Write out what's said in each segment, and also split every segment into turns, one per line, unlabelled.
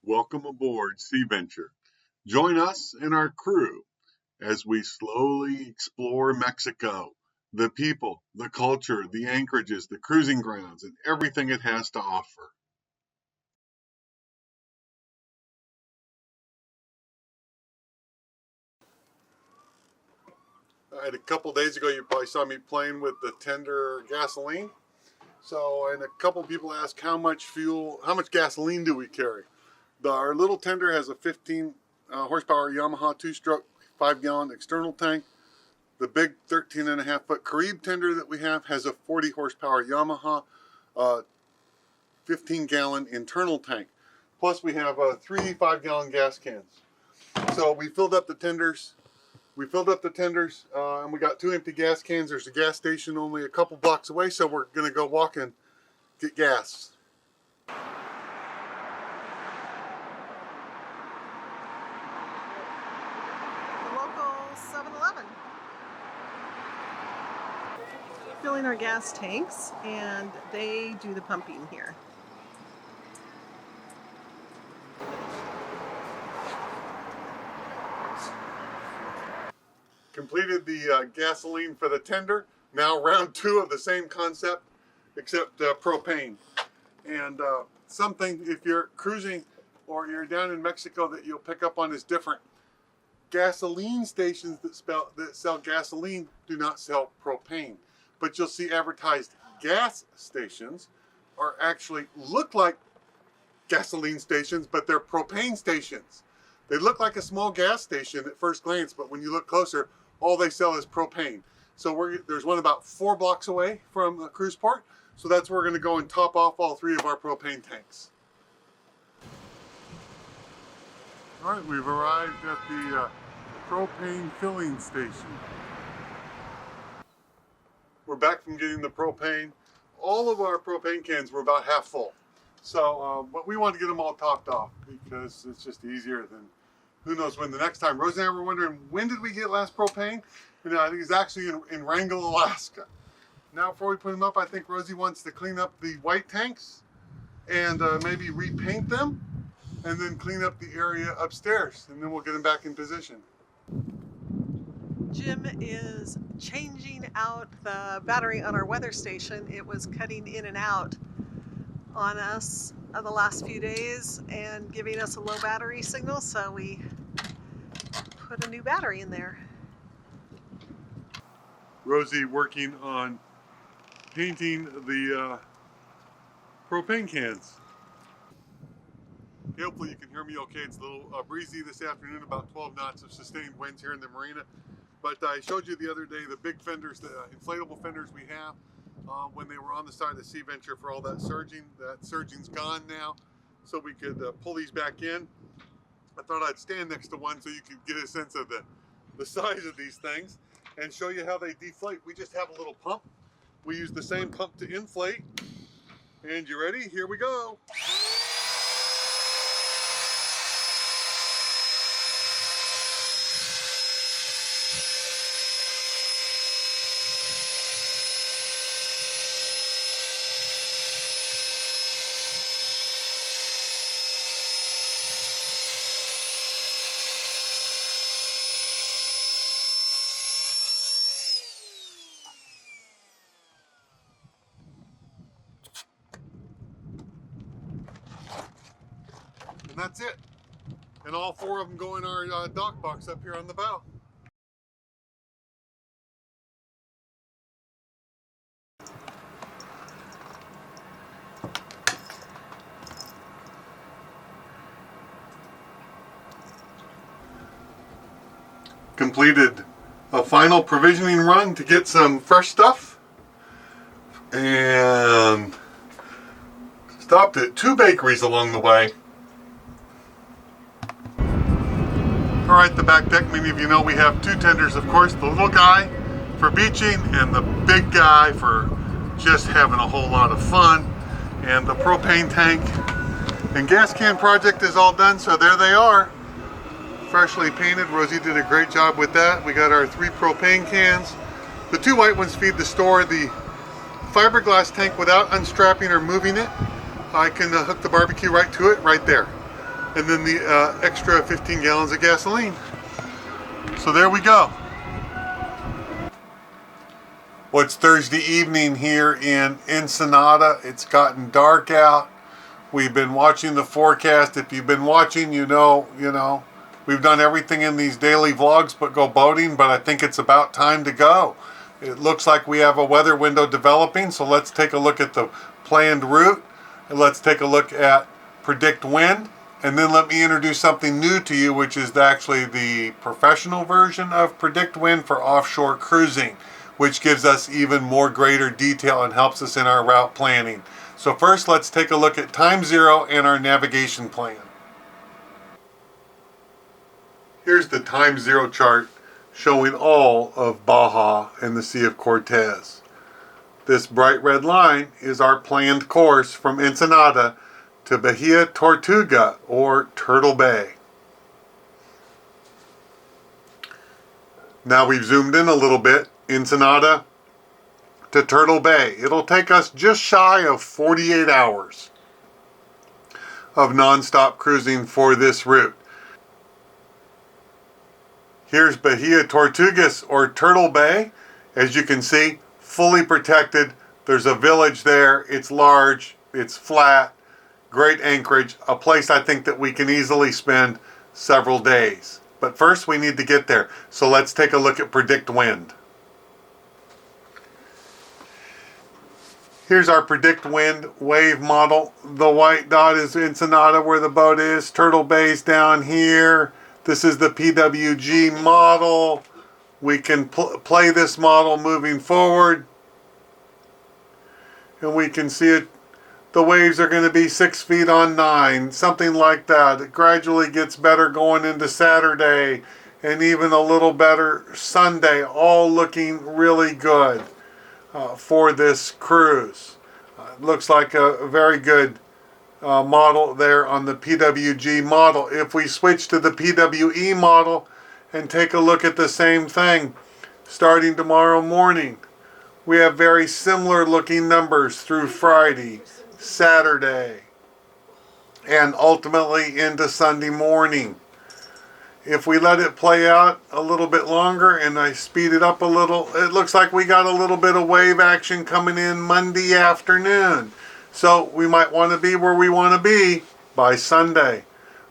Welcome aboard Sea Venture. Join us and our crew as we slowly explore Mexico, the people, the culture, the anchorages, the cruising grounds, and everything it has to offer. All right, a couple days ago, you probably saw me playing with the tender gasoline. And a couple people asked how much gasoline do we carry? Our little tender has a 15 horsepower Yamaha 2-stroke 5-gallon external tank. The big 13.5-foot Carib tender that we have has a 40 horsepower Yamaha 15-gallon internal tank. Plus we have 3 5-gallon gas cans. So we filled up the tenders. And we got 2 empty gas cans. There's a gas station only a couple blocks away, so we're gonna go walk and get gas.
Filling our gas tanks, and they do the pumping here.
Completed the gasoline for the tender. Now round 2 of the same concept, except propane. And something, if you're cruising or you're down in Mexico, that you'll pick up on is different. Gasoline stations that sell gasoline do not sell propane. But you'll see advertised gas stations are actually look like gasoline stations, but they're propane stations. They look like a small gas station at first glance, but when you look closer, all they sell is propane. So there's one about 4 blocks away from the cruise port. So that's where we're going to go and top off all 3 of our propane tanks. All right, we've arrived at the propane filling station. We're back from getting the propane. All of our propane cans were about half full. But we wanted to get them all topped off because it's just easier than who knows when the next time. Rosie and I were wondering, when did we get last propane? And I think it's actually in Wrangell, Alaska. Now before we put them up, I think Rosie wants to clean up the white tanks and maybe repaint them and then clean up the area upstairs, and then we'll get them back in position.
Jim is changing out the battery on our weather station. It was cutting in and out on us the last few days and giving us a low battery signal, so we put a new battery in there.
Rosie working on painting the propane cans. Hopefully you can hear me okay. It's a little breezy this afternoon, about 12 knots of sustained winds here in the marina. But I showed you the other day the big fenders, the inflatable fenders we have when they were on the side of the Sea Venture for all that surging. That surging's gone now, so we could pull these back in. I thought I'd stand next to one so you could get a sense of the size of these things and show you how they deflate. We just have a little pump. We use the same pump to inflate. And you ready? Here we go. And that's it. And all 4 of them go in our dock box up here on the bow. Completed a final provisioning run to get some fresh stuff. And stopped at 2 bakeries along the way. Alright, the back deck, many of you know we have 2 tenders, of course, the little guy for beaching and the big guy for just having a whole lot of fun. And the propane tank and gas can project is all done, so there they are. Freshly painted. Rosie did a great job with that. We got our 3 propane cans. The 2 white ones feed the store. The fiberglass tank, without unstrapping or moving it, I can hook the barbecue right to it, right there. and then the extra 15 gallons of gasoline. So there we go. Well, it's Thursday evening here in Ensenada. It's gotten dark out. We've been watching the forecast. If you've been watching, you know, we've done everything in these daily vlogs but go boating, but I think it's about time to go. It looks like we have a weather window developing, so let's take a look at the planned route, and let's take a look at predict wind, and then let me introduce something new to you, which is actually the professional version of predict wind for offshore cruising, which gives us even more greater detail and helps us in our route planning. So first, let's take a look at time zero and our navigation plan. Here's the time zero chart showing all of Baja and the Sea of Cortez. This bright red line is our planned course from Ensenada to Bahia Tortuga, or Turtle Bay. Now we've zoomed in a little bit, Ensenada to Turtle Bay. It'll take us just shy of 48 hours of non-stop cruising for this route. Here's Bahia Tortugas, or Turtle Bay. As you can see, fully protected. There's a village there. It's large, it's flat, great anchorage, a place I think that we can easily spend several days. But first we need to get there. So let's take a look at predict wind. Here's our predict wind wave model. The white dot is Ensenada where the boat is. Turtle Bay's down here. This is the PWG model. We can play this model moving forward. And we can see it. The waves are going to be 6 feet on 9, something like that. It gradually gets better going into Saturday and even a little better Sunday, all looking really good for this cruise. It looks like a very good model there on the PWG model. If we switch to the PWE model and take a look at the same thing starting tomorrow morning, we have very similar looking numbers through Friday, Saturday, and ultimately into Sunday morning. If we let it play out a little bit longer and I speed it up a little, it looks like we got a little bit of wave action coming in Monday afternoon. So we might want to be where we want to be by Sunday.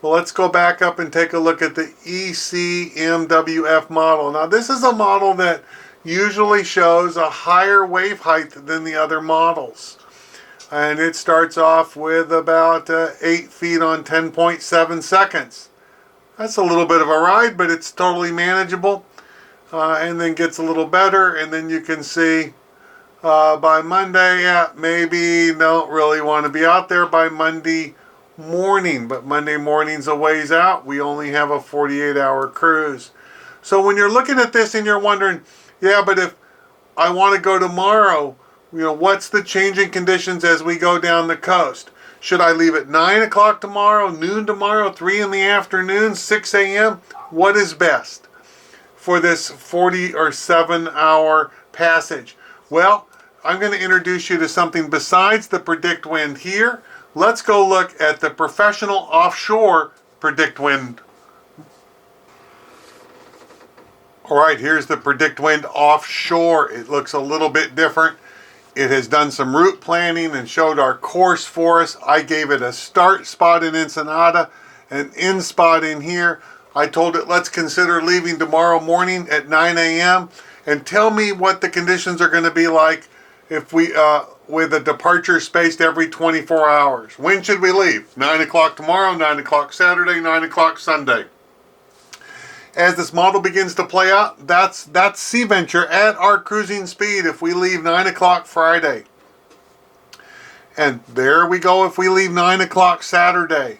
Well, let's go back up and take a look at the ECMWF model. Now this is a model that usually shows a higher wave height than the other models. And it starts off with about 8 feet on 10.7 seconds. That's a little bit of a ride, but it's totally manageable. And then gets a little better, and then you can see by Monday, yeah, maybe don't really want to be out there by Monday morning, but Monday morning's a ways out. We only have a 48-hour cruise. So when you're looking at this and you're wondering, yeah, but if I want to go tomorrow, what's the changing conditions as we go down the coast? Should I leave at 9 o'clock tomorrow, noon tomorrow, 3 in the afternoon, 6 a.m.? What is best for this 40 or 7-hour passage? Well, I'm going to introduce you to something besides the predict wind here. Let's go look at the professional offshore predict wind. All right, here's the predict wind offshore. It looks a little bit different. It has done some route planning and showed our course for us. I gave it a start spot in Ensenada, an end spot in here. I told it, let's consider leaving tomorrow morning at 9 a.m. and tell me what the conditions are going to be like if we, with a departure spaced every 24 hours. When should we leave? 9 o'clock tomorrow, 9 o'clock Saturday, 9 o'clock Sunday. As this model begins to play out, that's Sea Venture at our cruising speed if we leave 9 o'clock Friday. And there we go if we leave 9 o'clock Saturday.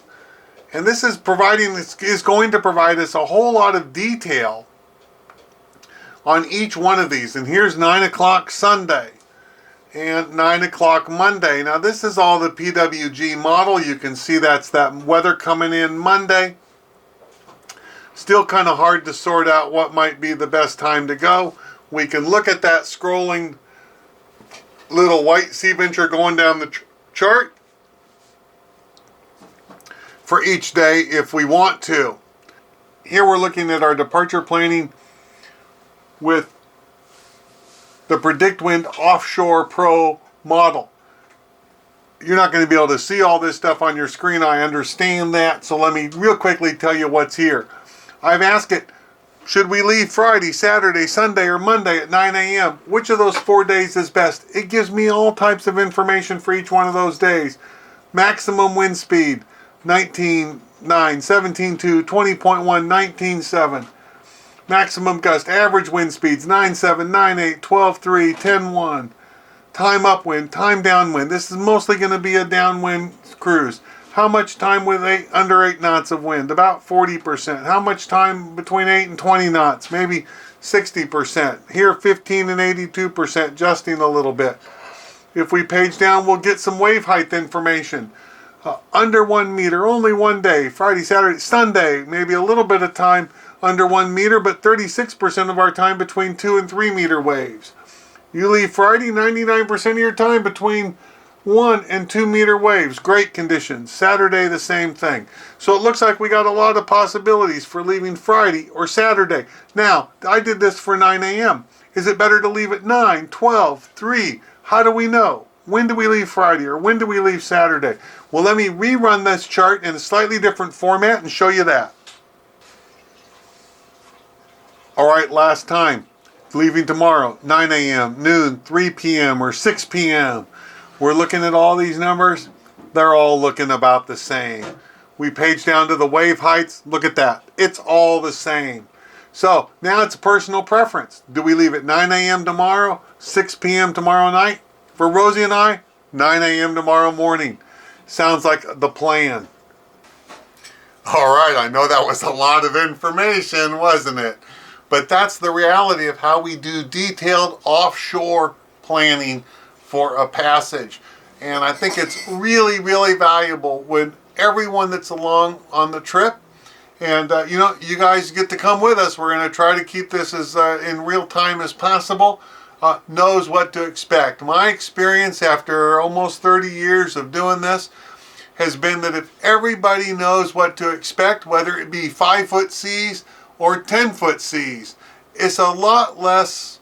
And this is going to provide us a whole lot of detail on each one of these. And here's 9 o'clock Sunday and 9 o'clock Monday. Now this is all the PWG model. You can see that's that weather coming in Monday. Still kind of hard to sort out what might be the best time to go. We can look at that scrolling little white Sea Venture going down the chart. for each day if we want to. Here we're looking at our departure planning with the Predict Wind Offshore Pro model. You're not going to be able to see all this stuff on your screen, I understand that, so let me real quickly tell you what's here. I've asked it, should we leave Friday, Saturday, Sunday, or Monday at 9 a.m.? Which of those 4 days is best? It gives me all types of information for each one of those days. Maximum wind speed, 19.9, 17.2, 20.1, 19.7. Maximum gust, average wind speeds, 9.7, 9.8, 12.3, 10.1. Time upwind, time downwind. This is mostly going to be a downwind cruise. How much time with under 8 knots of wind? About 40%. How much time between 8 and 20 knots? Maybe 60%. Here 15 and 82%, adjusting a little bit. If we page down, we'll get some wave height information. Under 1 meter, only one day. Friday, Saturday, Sunday, maybe a little bit of time under 1 meter, but 36% of our time between 2 and 3 meter waves. You leave Friday, 99% of your time between 1 and 2 meter waves. Great conditions. Saturday, the same thing. So it looks like we got a lot of possibilities for leaving Friday or Saturday. Now, I did this for 9 a.m. Is it better to leave at 9, 12, 3? How do we know? When do we leave Friday or when do we leave Saturday? Well, let me rerun this chart in a slightly different format and show you that. All right, last time. Leaving tomorrow, 9 a.m., noon, 3 p.m., or 6 p.m. We're looking at all these numbers. They're all looking about the same. We page down to the wave heights. Look at that. It's all the same. So now it's a personal preference. Do we leave at 9 a.m. tomorrow, 6 p.m. tomorrow night? For Rosie and I, 9 a.m. tomorrow morning. Sounds like the plan. All right, I know that was a lot of information, wasn't it? But that's the reality of how we do detailed offshore planning for a passage. And I think it's really, really valuable when everyone that's along on the trip, and you guys get to come with us. We're going to try to keep this as in real time as possible, knows what to expect. My experience after almost 30 years of doing this has been that if everybody knows what to expect, whether it be 5-foot seas or 10-foot seas, it's a lot less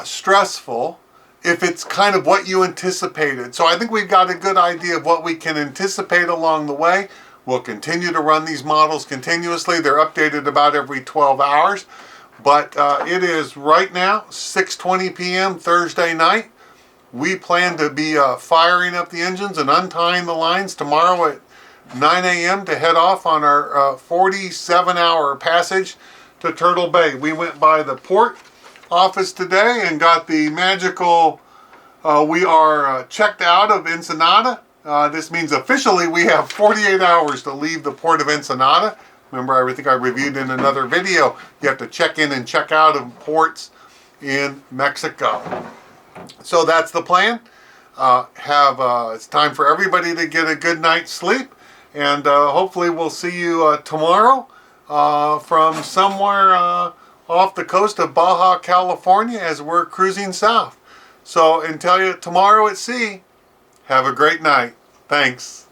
stressful if it's kind of what you anticipated. So I think we've got a good idea of what we can anticipate along the way. We'll continue to run these models continuously. They're updated about every 12 hours. But it is right now 6:20 p.m. Thursday night. We plan to be firing up the engines and untying the lines tomorrow at 9 a.m. to head off on our 47-hour passage to Turtle Bay. We went by the port office today and got the magical, we are checked out of Ensenada. This means officially we have 48 hours to leave the port of Ensenada. Remember, I think I reviewed in another video, you have to check in and check out of ports in Mexico. So that's the plan. It's time for everybody to get a good night's sleep. And hopefully we'll see you tomorrow from somewhere off the coast of Baja, California as we're cruising south. So until tomorrow at sea, have a great night. Thanks.